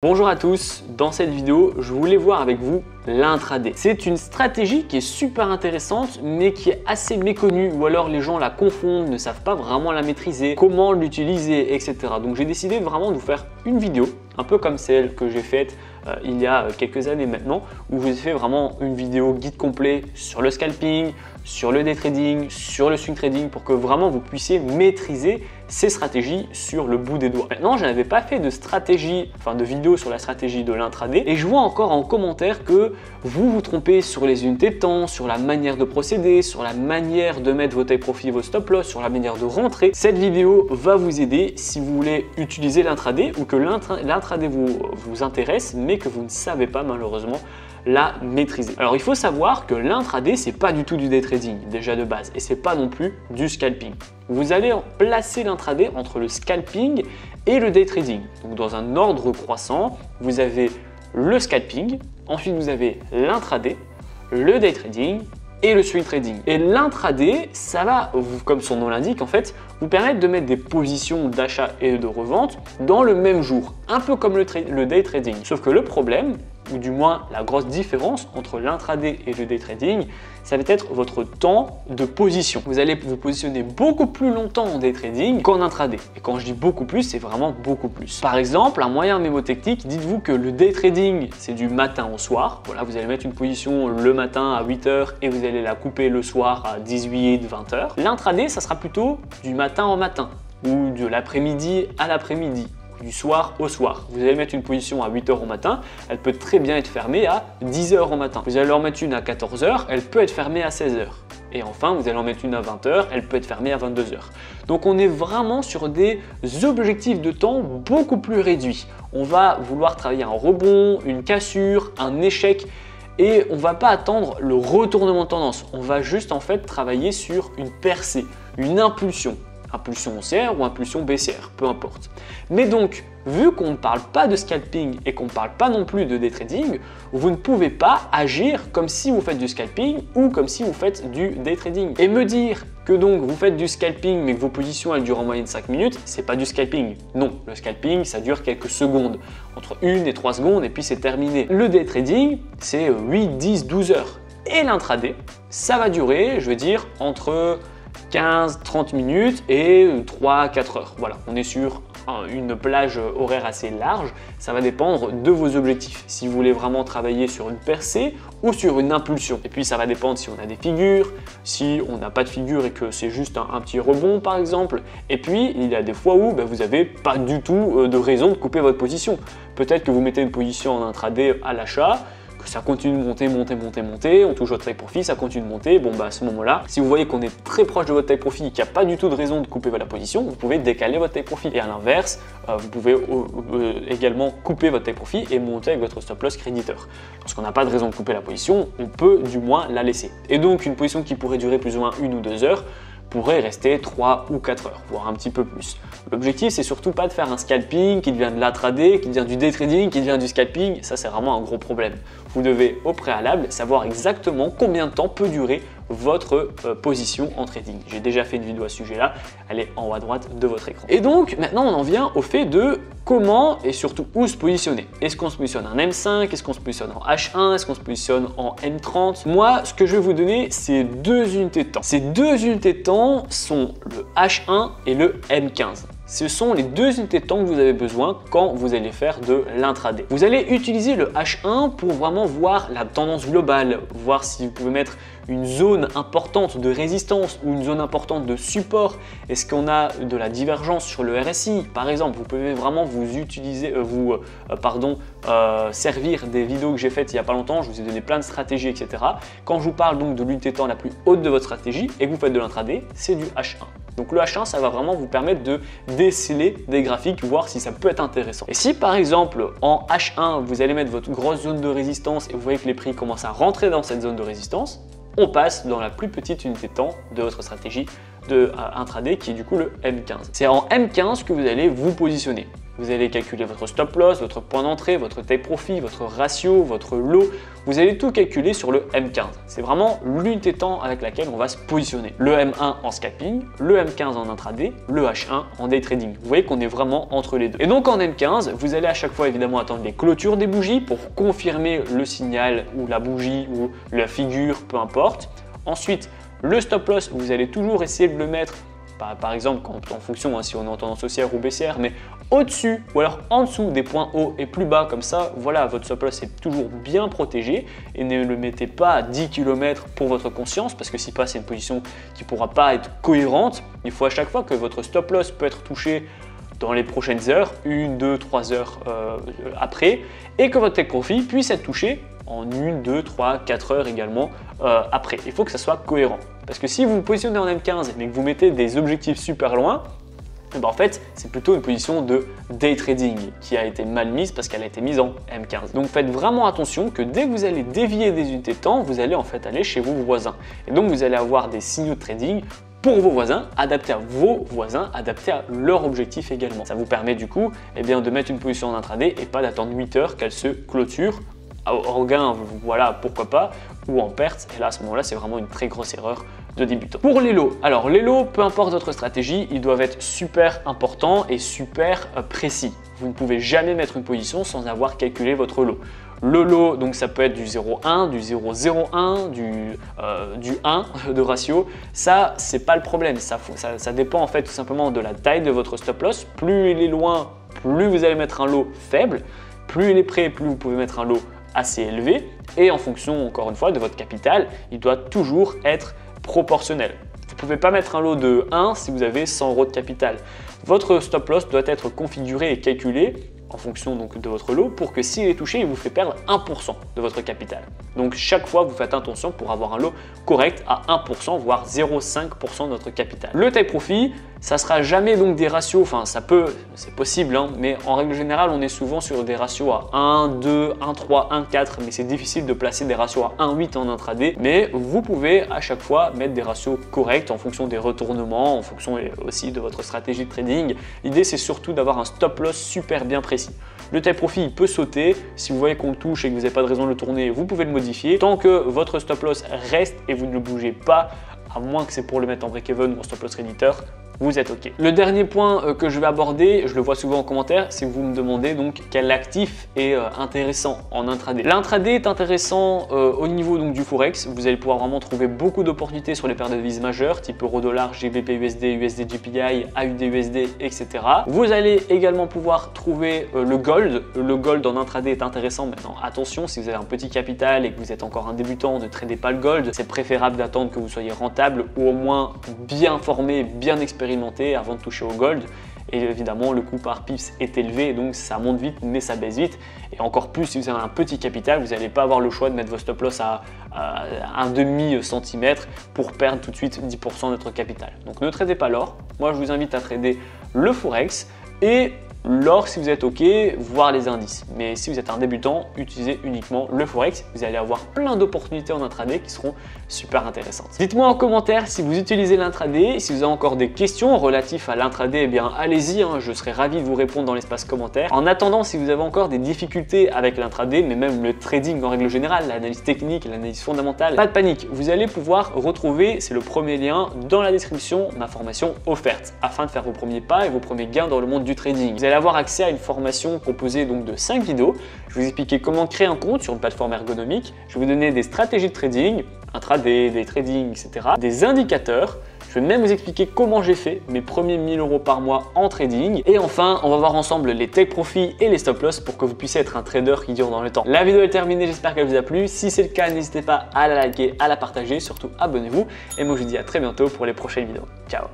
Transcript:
Bonjour à tous, dans cette vidéo, je voulais voir avec vous l'intraday. C'est une stratégie qui est super intéressante mais qui est assez méconnue ou alors les gens la confondent, ne savent pas vraiment la maîtriser, comment l'utiliser, etc. Donc j'ai décidé vraiment de vous faire une vidéo, un peu comme celle que j'ai faite il y a quelques années maintenant, où je vous ai fait vraiment une vidéo guide complet sur le scalping, sur le day trading, sur le swing trading pour que vraiment vous puissiez maîtriser ces stratégies sur le bout des doigts. Maintenant, je n'avais pas fait de stratégie, de vidéo sur la stratégie de l'intraday et je vois encore en commentaire que vous vous trompez sur les unités de temps, sur la manière de procéder, sur la manière de mettre vos take profit, vos stop loss, sur la manière de rentrer. Cette vidéo va vous aider si vous voulez utiliser l'intraday ou que l'intraday vous intéresse mais que vous ne savez pas malheureusement la maîtriser. Alors il faut savoir que l'intraday c'est pas du tout du day trading déjà de base et c'est pas non plus du scalping. Vous allez placer l'intraday entre le scalping et le day trading. Donc dans un ordre croissant, vous avez le scalping, ensuite vous avez l'intraday, le day trading et le swing trading. Et l'intraday, ça va, comme son nom l'indique en fait, vous permettre de mettre des positions d'achat et de revente dans le même jour, un peu comme le day trading. Sauf que le problème, ou du moins la grosse différence entre l'intraday et le day trading, ça va être votre temps de position. Vous allez vous positionner beaucoup plus longtemps en day trading qu'en intraday. Et quand je dis beaucoup plus, c'est vraiment beaucoup plus. Par exemple, un moyen mémotechnique, dites-vous que le day trading, c'est du matin au soir. Voilà, vous allez mettre une position le matin à 8 h et vous allez la couper le soir à 18, 20 h. L'intraday, ça sera plutôt du matin au matin ou de l'après-midi à l'après-midi, du soir au soir. Vous allez mettre une position à 8 h au matin, elle peut très bien être fermée à 10 h au matin. Vous allez en mettre une à 14 h, elle peut être fermée à 16 h. Et enfin, vous allez en mettre une à 20 h, elle peut être fermée à 22 h. Donc on est vraiment sur des objectifs de temps beaucoup plus réduits. On va vouloir travailler un rebond, une cassure, un échec et on ne va pas attendre le retournement de tendance. On va juste en fait travailler sur une percée, une impulsion. Impulsion haussière ou impulsion baissière, peu importe. Mais donc, vu qu'on ne parle pas de scalping et qu'on ne parle pas non plus de day trading, vous ne pouvez pas agir comme si vous faites du scalping ou comme si vous faites du day trading. Et me dire que donc vous faites du scalping mais que vos positions elles durent en moyenne 5 minutes, c'est pas du scalping. Non, le scalping ça dure quelques secondes, entre 1 et 3 secondes et puis c'est terminé. Le day trading, c'est 8, 10, 12 heures. Et l'intraday, ça va durer, je veux dire, entre 15-30 minutes et 3-4 heures. Voilà, on est sur une plage horaire assez large. Ça va dépendre de vos objectifs. Si vous voulez vraiment travailler sur une percée ou sur une impulsion. Et puis ça va dépendre si on a des figures, si on n'a pas de figure et que c'est juste un petit rebond par exemple. Et puis il y a des fois où vous n'avez pas du tout de raison de couper votre position. Peut-être que vous mettez une position en intraday à l'achat, que ça continue de monter, on touche votre take profit, ça continue de monter, bon à ce moment-là, si vous voyez qu'on est très proche de votre take profit et qu'il n'y a pas du tout de raison de couper la position, vous pouvez décaler votre take profit. Et à l'inverse, vous pouvez également couper votre take profit et monter avec votre stop loss créditeur. Lorsqu'on n'a pas de raison de couper la position, on peut du moins la laisser. Et donc une position qui pourrait durer plus ou moins 1 ou 2 heures, pourrait rester 3 ou 4 heures, voire un petit peu plus. L'objectif, c'est surtout pas de faire un scalping qui devient de l'intraday, qui devient du day trading, qui devient du scalping. Ça, c'est vraiment un gros problème. Vous devez au préalable savoir exactement combien de temps peut durer votre position en trading. J'ai déjà fait une vidéo à ce sujet-là, elle est en haut à droite de votre écran. Et donc, maintenant, on en vient au fait de comment et surtout où se positionner. Est-ce qu'on se positionne en M5? Est-ce qu'on se positionne en H1? Est-ce qu'on se positionne en M30? Moi, ce que je vais vous donner, c'est 2 unités de temps. Ces 2 unités de temps sont le H1 et le M15. Ce sont les 2 unités de temps que vous avez besoin quand vous allez faire de l'intraday. Vous allez utiliser le H1 pour vraiment voir la tendance globale, voir si vous pouvez mettre une zone importante de résistance ou une zone importante de support. Est-ce qu'on a de la divergence sur le RSI? Par exemple, vous pouvez vraiment servir des vidéos que j'ai faites il n'y a pas longtemps. Je vous ai donné plein de stratégies, etc. Quand je vous parle donc de l'unité de temps la plus haute de votre stratégie et que vous faites de l'intraday, c'est du H1. Donc le H1, ça va vraiment vous permettre de déceler des graphiques, voir si ça peut être intéressant. Et si par exemple en H1, vous allez mettre votre grosse zone de résistance et vous voyez que les prix commencent à rentrer dans cette zone de résistance, on passe dans la plus petite unité de temps de votre stratégie de intraday qui est du coup le M15. C'est en M15 que vous allez vous positionner. vous allez calculer votre stop loss, votre point d'entrée, votre take profit, votre ratio, votre lot. Vous allez tout calculer sur le M15. C'est vraiment l'unité de temps avec laquelle on va se positionner. Le M1 en scalping, le M15 en intraday, le H1 en day trading. Vous voyez qu'on est vraiment entre les deux. Et donc en M15, vous allez à chaque fois évidemment attendre les clôtures des bougies pour confirmer le signal ou la bougie ou la figure, peu importe. Ensuite, le stop loss, vous allez toujours essayer de le mettre par exemple en fonction si on est en tendance haussière ou baissière, mais au-dessus ou alors en dessous des points hauts et plus bas, comme ça, voilà, votre stop loss est toujours bien protégé et ne le mettez pas à 10 km pour votre conscience, parce que si pas, c'est une position qui ne pourra pas être cohérente. Il faut à chaque fois que votre stop loss peut être touché dans les prochaines heures, 1, 2, 3 heures après, et que votre take profit puisse être touché en 1, 2, 3, 4 heures également après. Il faut que ça soit cohérent. Parce que si vous vous positionnez en M15 mais que vous mettez des objectifs super loin, ben en fait, c'est plutôt une position de day trading qui a été mal mise parce qu'elle a été mise en M15. Donc faites vraiment attention que dès que vous allez dévier des unités de temps, vous allez en fait aller chez vos voisins. Et donc vous allez avoir des signaux de trading pour vos voisins, adaptés à vos voisins, adaptés à leur objectif également. Ça vous permet du coup de mettre une position en intraday et pas d'attendre 8 heures qu'elle se clôture. En gain, voilà, pourquoi pas, ou en perte. Et là, à ce moment-là, c'est vraiment une très grosse erreur de débutant. Pour les lots, alors les lots, peu importe votre stratégie, ils doivent être super importants et super précis. Vous ne pouvez jamais mettre une position sans avoir calculé votre lot. Le lot, donc ça peut être du 0,1, du 0,01, du 1 de ratio. Ça, c'est pas le problème. Ça dépend en fait tout simplement de la taille de votre stop loss. Plus il est loin, plus vous allez mettre un lot faible. Plus il est près, plus vous pouvez mettre un lot assez élevé. Et en fonction, encore une fois, de votre capital, il doit toujours être proportionnel. Vous ne pouvez pas mettre un lot de 1 si vous avez 100 € de capital. Votre stop loss doit être configuré et calculé en fonction donc de votre lot pour que s'il est touché, il vous fait perdre 1% de votre capital. Donc chaque fois, vous faites attention pour avoir un lot correct à 1%, voire 0,5% de votre capital. Le take profit, ça sera jamais donc des ratios, enfin ça peut, c'est possible, hein, mais en règle générale, on est souvent sur des ratios à 1, 2, 1, 3, 1, 4, mais c'est difficile de placer des ratios à 1, 8 en intraday, mais vous pouvez à chaque fois mettre des ratios corrects en fonction des retournements, en fonction aussi de votre stratégie de trading. L'idée, c'est surtout d'avoir un stop loss super bien précis. Le take profit, il peut sauter. Si vous voyez qu'on le touche et que vous n'avez pas de raison de le tourner, vous pouvez le modifier. Tant que votre stop loss reste et vous ne le bougez pas, à moins que c'est pour le mettre en break-even ou en stop loss réducteur, vous êtes OK. Le dernier point que je vais aborder, je le vois souvent en commentaire, c'est que vous me demandez donc quel actif est intéressant en intraday. L'intraday est intéressant au niveau donc du Forex. Vous allez pouvoir vraiment trouver beaucoup d'opportunités sur les paires de devises majeures, type euro-dollar, GBP USD, USD GPI, AUD USD, etc. Vous allez également pouvoir trouver le gold. Le gold en intraday est intéressant. Maintenant, attention, si vous avez un petit capital et que vous êtes encore un débutant, ne tradez pas le gold. C'est préférable d'attendre que vous soyez rentable ou au moins bien formé, bien expérimenté avant de toucher au gold. Et évidemment, le coût par pips est élevé, donc ça monte vite, mais ça baisse vite. Et encore plus, si vous avez un petit capital, vous n'allez pas avoir le choix de mettre vos stop loss à un demi-centimètre pour perdre tout de suite 10% de votre capital. Donc ne tradez pas l'or. Moi, je vous invite à trader le Forex et l'or si vous êtes OK, voire les indices. Mais si vous êtes un débutant, utilisez uniquement le Forex. Vous allez avoir plein d'opportunités en intraday qui seront super intéressantes. Dites-moi en commentaire si vous utilisez l'intraday. Si vous avez encore des questions relatives à l'intraday, eh bien allez-y, hein, je serai ravi de vous répondre dans l'espace commentaire. En attendant, si vous avez encore des difficultés avec l'intraday, mais même le trading en règle générale, l'analyse technique, l'analyse fondamentale, pas de panique. Vous allez pouvoir retrouver, c'est le premier lien dans la description, ma formation offerte afin de faire vos premiers pas et vos premiers gains dans le monde du trading. Vous allez avoir accès à une formation composée donc de 5 vidéos. Je vais vous expliquer comment créer un compte sur une plateforme ergonomique. Je vais vous donner des stratégies de trading, intraday, des trading, etc. Des indicateurs. Je vais même vous expliquer comment j'ai fait mes premiers 1000 € par mois en trading. Et enfin, on va voir ensemble les take profit et les stop loss pour que vous puissiez être un trader qui dure dans le temps. La vidéo est terminée, j'espère qu'elle vous a plu. Si c'est le cas, n'hésitez pas à la liker, à la partager, surtout abonnez-vous. Et moi je vous dis à très bientôt pour les prochaines vidéos. Ciao!